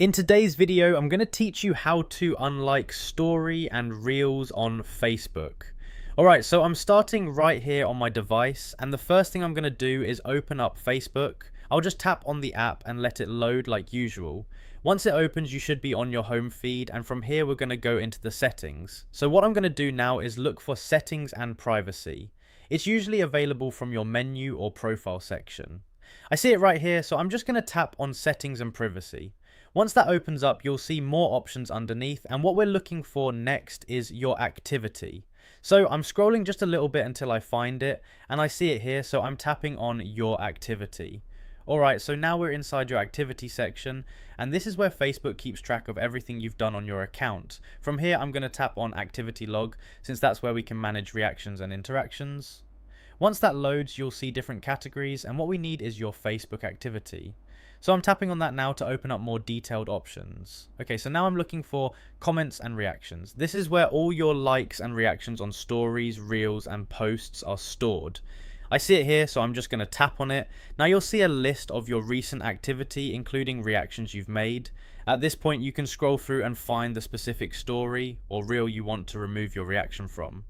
In today's video, I'm going to teach you how to unlike story and reels on Facebook. Alright, so I'm starting right here on my device, and the first thing I'm going to do is open up Facebook. I'll just tap on the app and let it load like usual. Once it opens, you should be on your home feed, and from here we're going to go into the settings. So what I'm going to do now is look for settings and privacy. It's usually available from your menu or profile section. I see it right here, so I'm just going to tap on settings and privacy. Once that opens up, you'll see more options underneath, and what we're looking for next is your activity. So I'm scrolling just a little bit until I find it, and I see it here, so I'm tapping on your activity. Alright, so now we're inside your activity section, and this is where Facebook keeps track of everything you've done on your account. From here, I'm going to tap on activity log, since that's where we can manage reactions and interactions. Once that loads, you'll see different categories, and what we need is your Facebook activity. So I'm tapping on that now to open up more detailed options. Okay, so now I'm looking for comments and reactions. This is where all your likes and reactions on stories, reels, and posts are stored. I see it here, so I'm just going to tap on it. Now you'll see a list of your recent activity, including reactions you've made. At this point, you can scroll through and find the specific story or reel you want to remove your reaction from.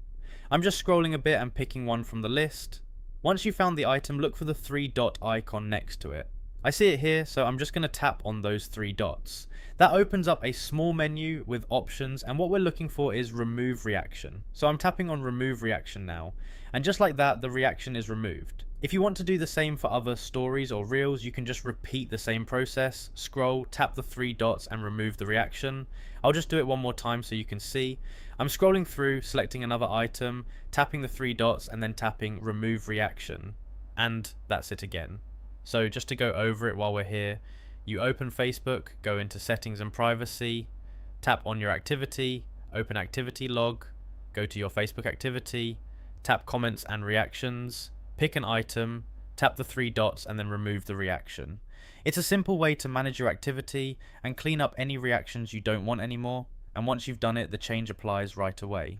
I'm just scrolling a bit and picking one from the list. Once you've found the item, look for the three-dot icon next to it. I see it here, so I'm just going to tap on those three dots. That opens up a small menu with options, and what we're looking for is remove reaction. So I'm tapping on remove reaction now, and just like that, the reaction is removed. If you want to do the same for other stories or reels, you can just repeat the same process, scroll, tap the three dots and remove the reaction. I'll just do it one more time so you can see. I'm scrolling through, selecting another item, tapping the three dots and then tapping remove reaction, and that's it again. So just to go over it while we're here, you open Facebook, go into settings and privacy, tap on your activity, open activity log, go to your Facebook activity, tap comments and reactions, pick an item, tap the three dots and then remove the reaction. It's a simple way to manage your activity and clean up any reactions you don't want anymore, and once you've done it, the change applies right away.